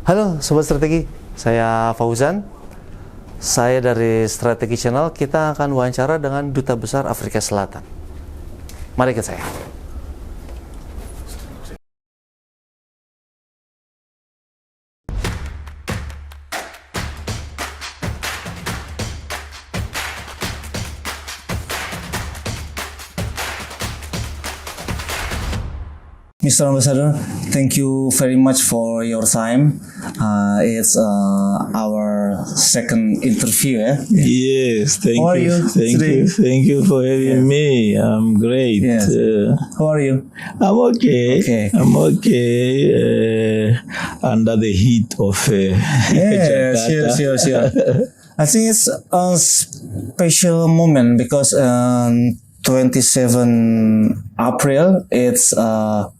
Halo Sobat Strategi, saya Fauzan. Saya dari Strategi Channel. Kita akan wawancara dengan Duta Besar Afrika Selatan. Mari ikut saya. Mr. Ambassador, thank you very much for your time. It's our second interview, eh? Yes, thank How are you. you Thank today? you. Thank you for having me. I'm great. Yes. How are you? I'm okay. Okay. I'm okay. Under the heat of Yeah, Jakarta. sure. I think it's a special moment because 27 April, it's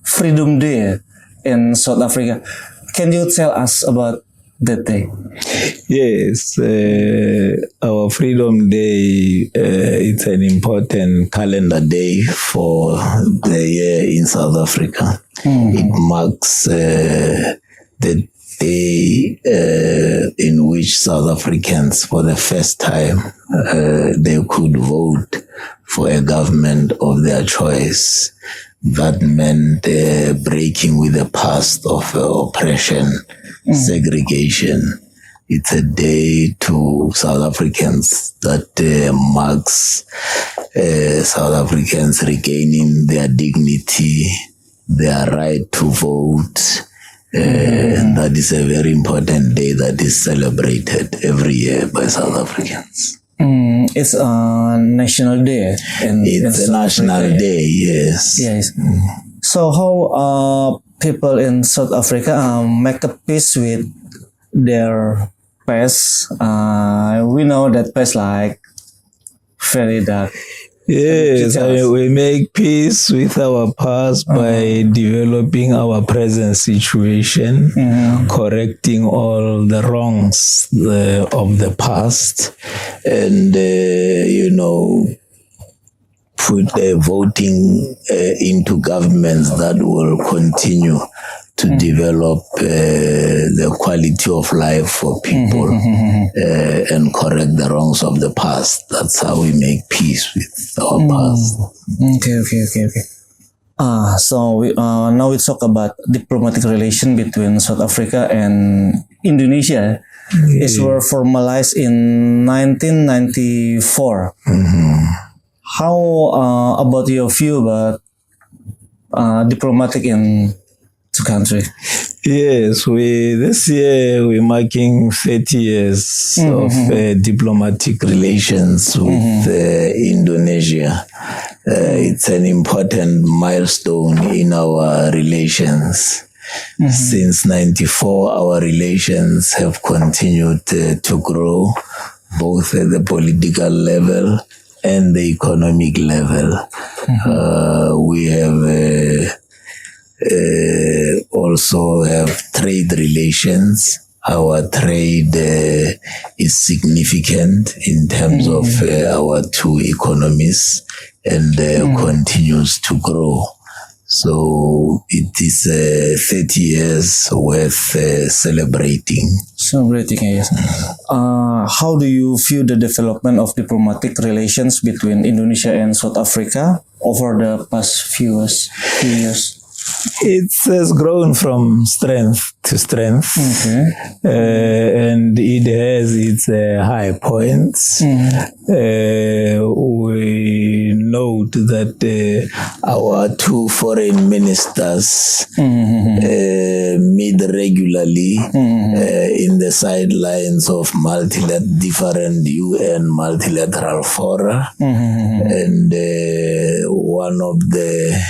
Freedom Day in South Africa. Can you tell us about that day? Yes, our Freedom Day, it's an important calendar day for the year in South Africa. It marks the day in which South Africans, for the first time, they could vote for a government of their choice. That meant breaking with the past of oppression, segregation. It's a day to South Africans that marks South Africans regaining their dignity, their right to vote. And that is a very important day that is celebrated every year by South Africans. It's a national day. It's a national day, yes. Yes. So how people in South Africa make a peace with their past? We know that past like very dark. Yes, we make peace with our past by developing our present situation, correcting all the wrongs of the past, and put voting into governments that will continue to develop the quality of life for people and correct the wrongs of the past. That's how we make peace with our past. Okay. So now we talk about diplomatic relation between South Africa and Indonesia. It were formalized in 1994. How about your view about diplomatic in the country? Yes, this year we're marking 30 years of diplomatic relations with Indonesia. It's an important milestone in our relations. Since 94, our relations have continued to grow, both at the political level and the economic level. We have also have trade relations. Our trade is significant in terms of our two economies and continues to grow. So it is 30 years worth celebrating. Yes. How do you view the development of diplomatic relations between Indonesia and South Africa over the past few years? It has grown from strength to strength, and it has its high points. We note that our two foreign ministers meet regularly in the sidelines of different UN multilateral fora, and one of the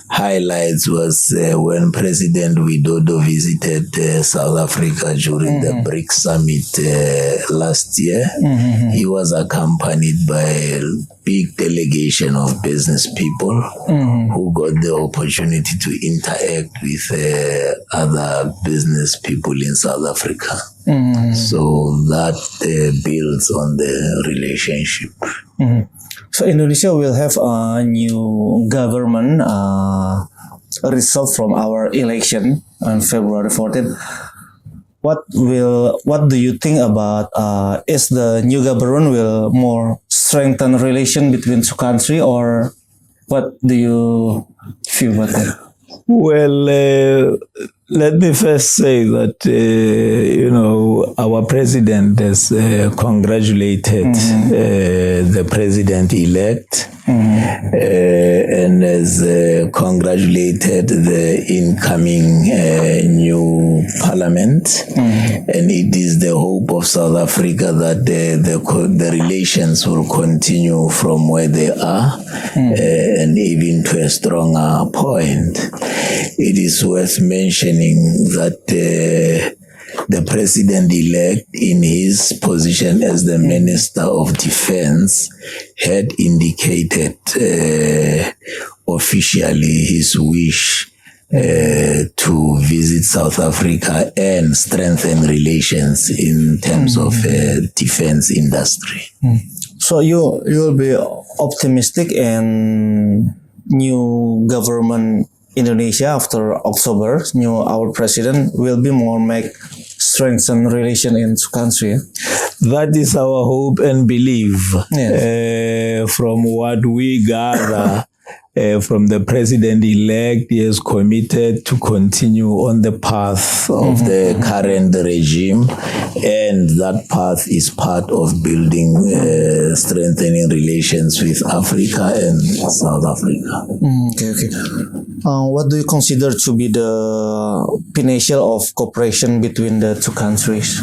highlights was when President Widodo visited South Africa during the BRICS summit last year. He was accompanied by a big delegation of business people who got the opportunity to interact with other business people in South Africa. So that builds on the relationship. So Indonesia will have a new government result from our election on February 14th. what do you think about is the new government will more strengthen relation between two countries, or what do you feel about that? Well, let me first say that, our president has congratulated the president-elect and has congratulated the incoming new parliament. And it is the hope of South Africa that the relations will continue from where they are and even to a stronger point. It is worth mentioning that the president-elect, in his position as the Minister of Defense, had indicated officially his wish to visit South Africa and strengthen relations in terms of defense industry. So you will be optimistic in new government Indonesia after October. Our president will be more make strengthen relation in two countries. That is our hope and belief. Yes. From what we gather from the president-elect, he is committed to continue on the path of the current regime, and that path is part of building, strengthening relations with Africa and South Africa. Okay. What do you consider to be the potential of cooperation between the two countries?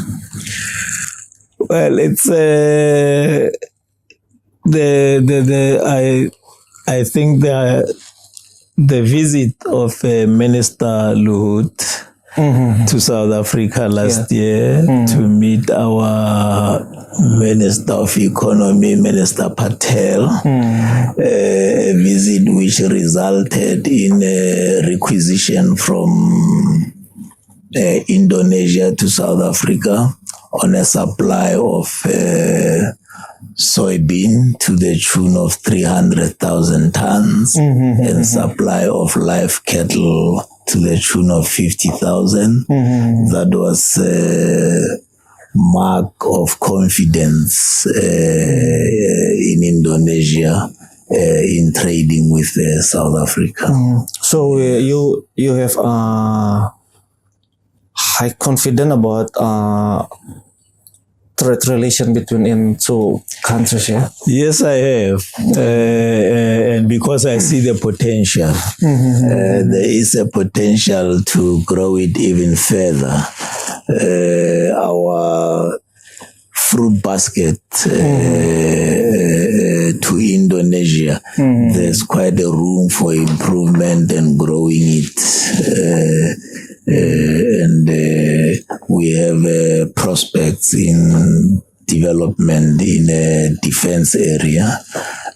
Well, it's I think the visit of Minister Luhut to South Africa last year to meet our Minister of Economy, Minister Patel, a visit which resulted in a requisition from Indonesia to South Africa on a supply of soybean to the tune of 300,000 tons and supply of live cattle to the tune of 50,000. That was a mark of confidence in Indonesia in trading with South Africa. So you have high confidence about trade relation between two countries, yeah? Yes, I have. And because I see the potential, there is a potential to grow it even further. Our fruit basket to Indonesia, there's quite a room for improvement and growing it. And we have prospects in development in a defense area.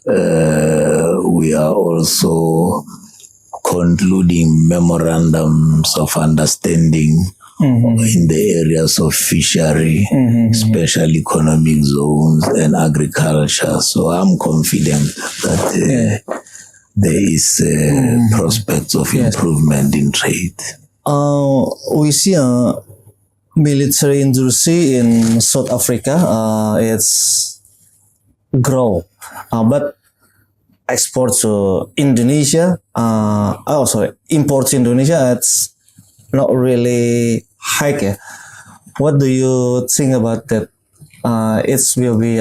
We are also concluding memorandums of understanding in the areas of fishery, special economic zones, and agriculture. So I'm confident that there is prospects of improvement in trade. We see a military industry in South Africa. It's grow, but export to Indonesia. Import to Indonesia. It's not really high. What do you think about that? It will be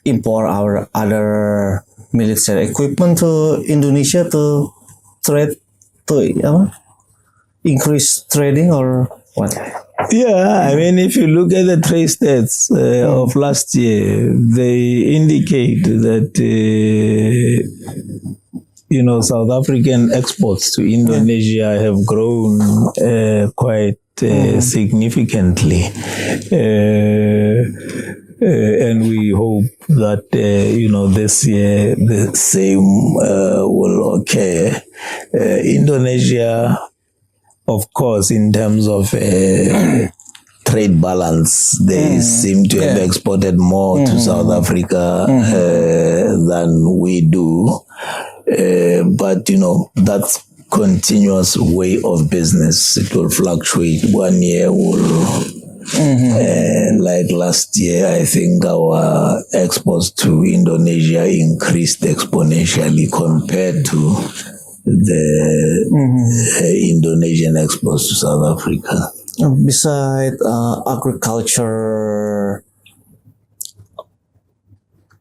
import our other military equipment to Indonesia to trade to increase trading or what? Yeah, I mean, if you look at the trade stats of last year, they indicate that South African exports to Indonesia have grown quite significantly, and we hope that this year the same will occur. Indonesia, of course, in terms of trade balance, they seem to have exported more to South Africa than we do. But, that's continuous way of business. It will fluctuate. 1 year will, like last year, I think our exports to Indonesia increased exponentially compared to the Indonesian exports to South Africa. Beside agriculture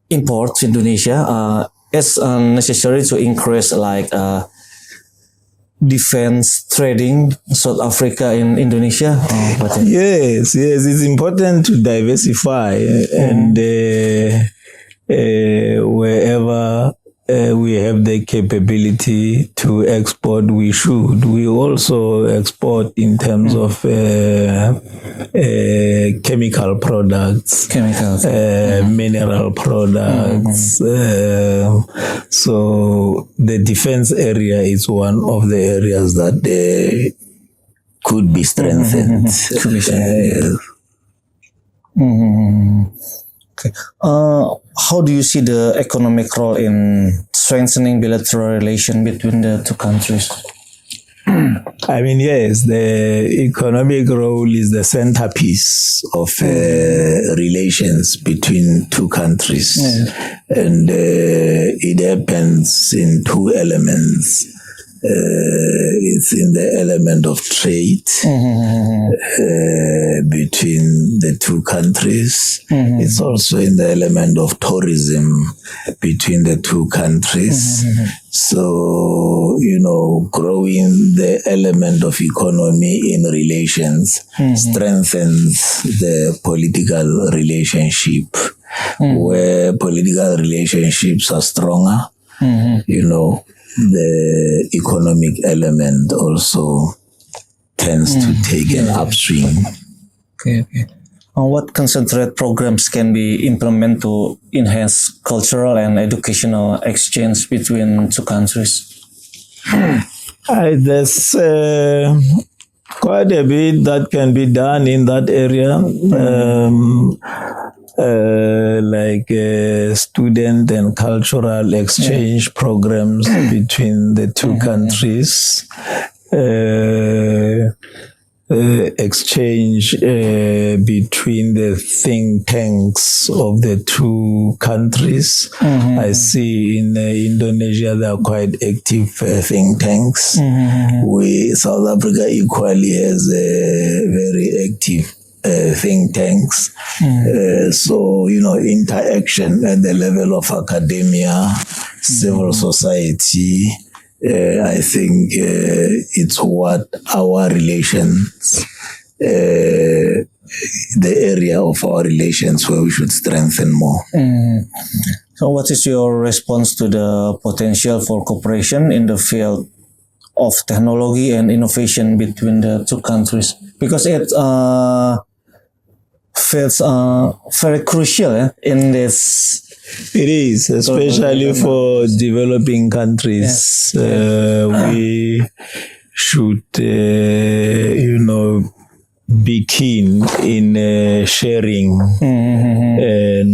imports Indonesia, it's necessary to increase like defense trading South Africa in Indonesia. Yes, it's important to diversify and wherever we have the capability to export, we should. We also export in terms of chemical products, mineral products. So the defense area is one of the areas that could be strengthened. Okay. How do you see the economic role in strengthening bilateral relation between the two countries? I mean, yes, the economic role is the centerpiece of relations between two countries. And it happens in two elements. It's in the element of trade between the two countries. It's also in the element of tourism between the two countries. So, growing the element of economy in relations strengthens the political relationship. Where political relationships are stronger, the economic element also tends to take an upswing. Okay. What concentrate programs can be implemented to enhance cultural and educational exchange between two countries? There's quite a bit that can be done in that area. Like student and cultural exchange programs between the two countries, exchange between the think tanks of the two countries. I see in Indonesia there are quite active think tanks. South Africa equally has a very active think tanks. So, interaction at the level of academia, civil society, I think it's what our relations, the area of our relations where we should strengthen more. So what is your response to the potential for cooperation in the field of technology and innovation between the two countries? Because it feels very crucial in this. It is, especially for developing countries. We should, be keen in sharing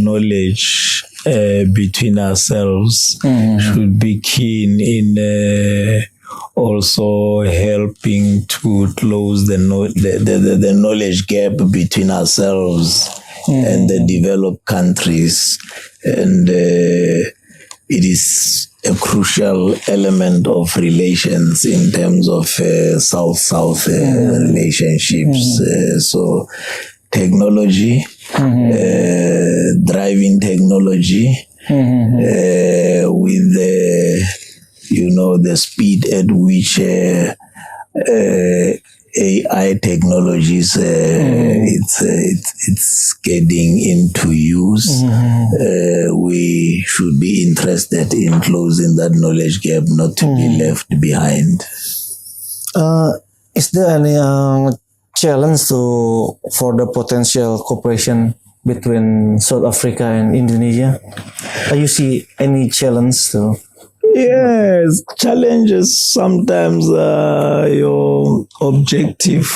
knowledge between ourselves. Should be keen in also helping to close the knowledge gap between ourselves and the developed countries. And it is a crucial element of relations in terms of South-South relationships. So technology, driving technology with the speed at which AI technologies it's getting into use. We should be interested in closing that knowledge gap, not to be left behind. Is there any challenge for the potential cooperation between South Africa and Indonesia? Do you see any challenge to? Yes, challenges sometimes your objective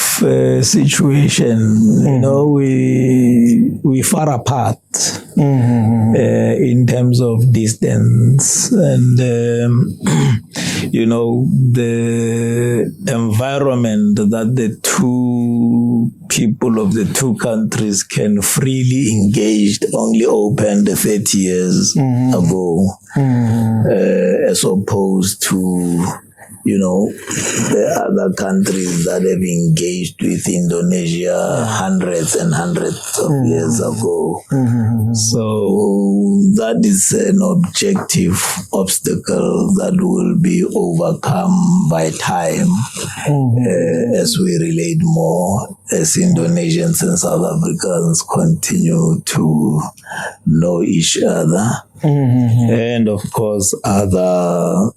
situation. We far apart. in terms of distance and the environment that the two people of the two countries can freely engage only opened 30 years ago, as opposed to the other countries that have engaged with Indonesia hundreds and hundreds of years ago. So that is an objective obstacle that will be overcome by time as we relate more, as Indonesians and South Africans continue to know each other. And of course, other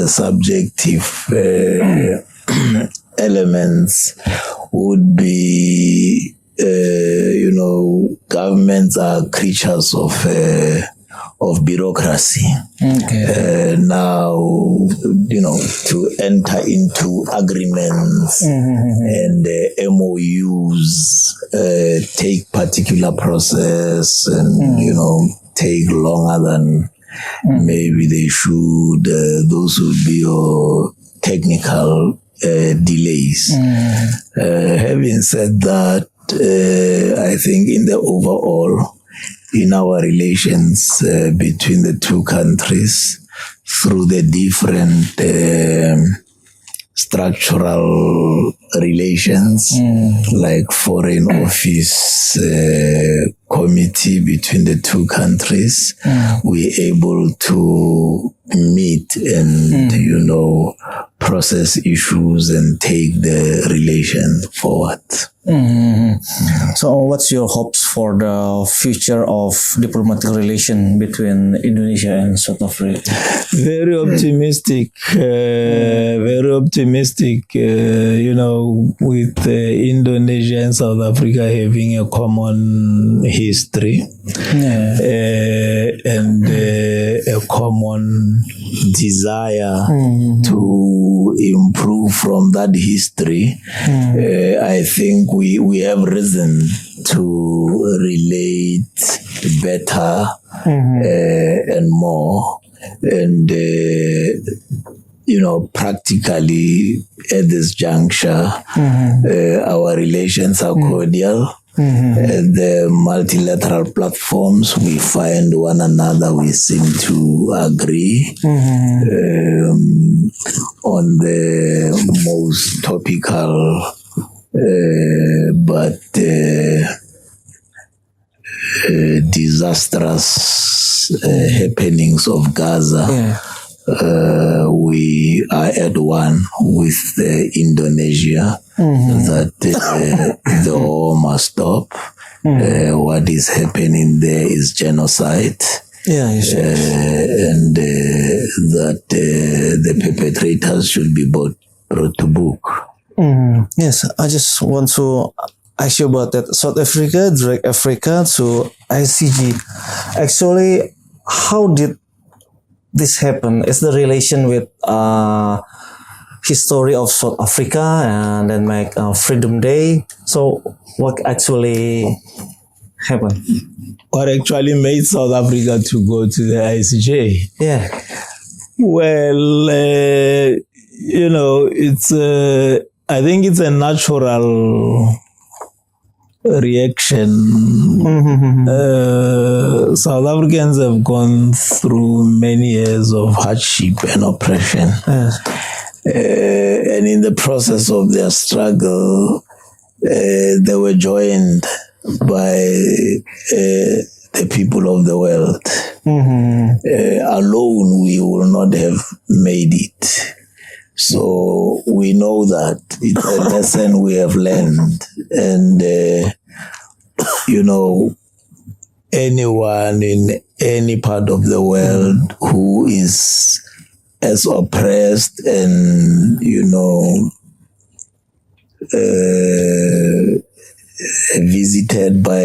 subjective elements would be, governments are creatures of bureaucracy. Now, to enter into agreements and MOUs take particular process and, take longer than maybe they should. Those would be your technical delays. Having said that, I think in the overall, in our relations between the two countries, through the different structural relations, like foreign office committee between the two countries, we're able to meet and, process issues and take the relation forward. So what's your hopes for the future of diplomatic relation between Indonesia and South Africa? Very optimistic, with Indonesia and South Africa having a common history and a common desire to improve from that history. I think we have reason to relate better and more, and practically at this juncture, our relations are cordial. At the multilateral platforms, we find one another, we seem to agree on the most topical but disastrous happenings of Gaza. We are at one with Indonesia that the war must stop. What is happening there is genocide. And that the perpetrators should be brought to book. Yes, I just want to ask you about that. South Africa, direct Africa to ICG. Actually, how did this happen? Is the relation with history of South Africa and then make Freedom Day? So what actually happened? What actually made South Africa to go to the ICJ? Yeah. Well, it's I think it's a natural reaction. South Africans have gone through many years of hardship and oppression. And in the process of their struggle, they were joined by the people of the world. Alone, we will not have made it. So we know that it's a lesson we have learned. And, anyone in any part of the world who is as oppressed and, visited by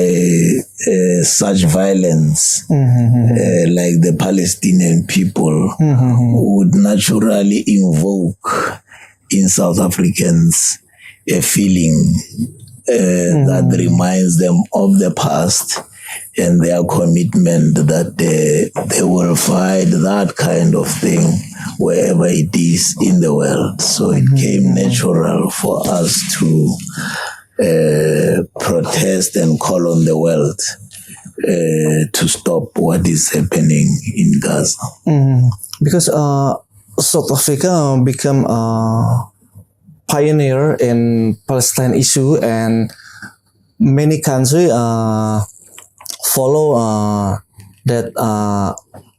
such violence, like the Palestinian people, would naturally invoke in South Africans a feeling that reminds them of the past and their commitment that they will fight that kind of thing wherever it is in the world. So it came natural for us to protest and call on the world to stop what is happening in Gaza. Because South Africa become a pioneer in Palestine issue, and many countries follow that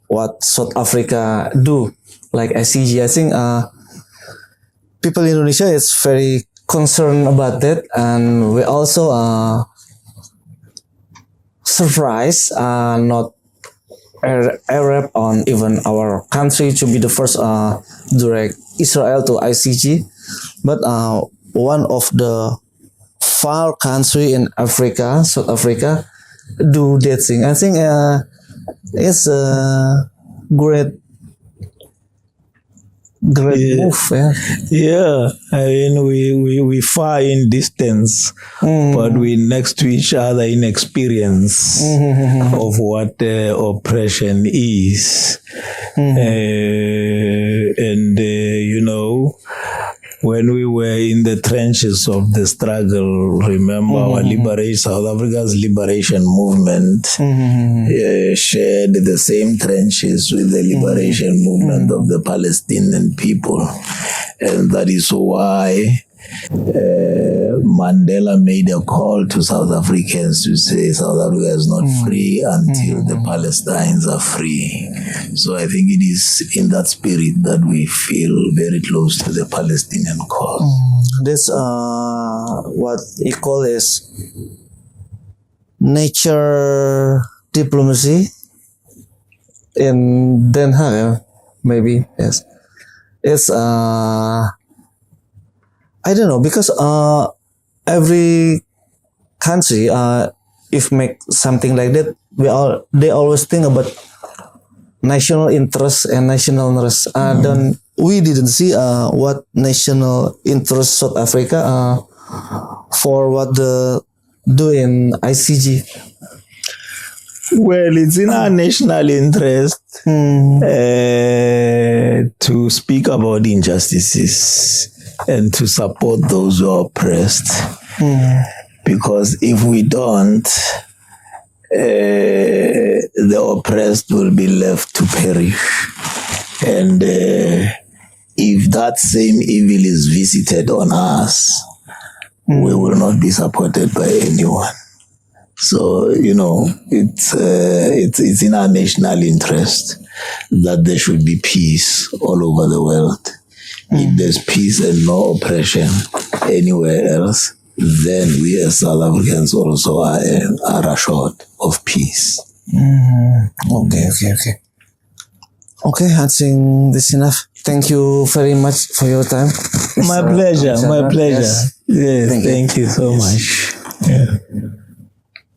what South Africa do, like ICG. I think people in Indonesia is very concerned about that, and we also surprised not Arab on even our country to be the first direct Israel to ICG, but one of the far country in Africa, South Africa, do that thing. I think it's a great move. Yeah, I mean, we far in distance, but we next to each other in experience of what oppression is. And you know, when we were in the trenches of the struggle, remember our liberation, South Africa's liberation movement shared the same trenches with the liberation movement of the Palestinian people. And that is why Mandela made a call to South Africans to say South Africa is not free until the Palestinians are free. So I think it is in that spirit that we feel very close to the Palestinian cause. This what you call is nature diplomacy in Den Haag, maybe. Yes, it's I don't know, because every country if make something like that, they always think about national interest and nationalness. We didn't see what national interest South Africa for what the do in ICG. Well, it's in our national interest to speak about injustices and to support those who are oppressed. Because if we don't, the oppressed will be left to perish. And if that same evil is visited on us, we will not be supported by anyone. So, you know, it's in our national interest that there should be peace all over the world. If there's peace and no oppression anywhere else, then we as South Africans also are assured of peace. Okay. Okay, I think this is enough. Thank you very much for your time. My pleasure. Yes. Yes, thank you so much. Yeah.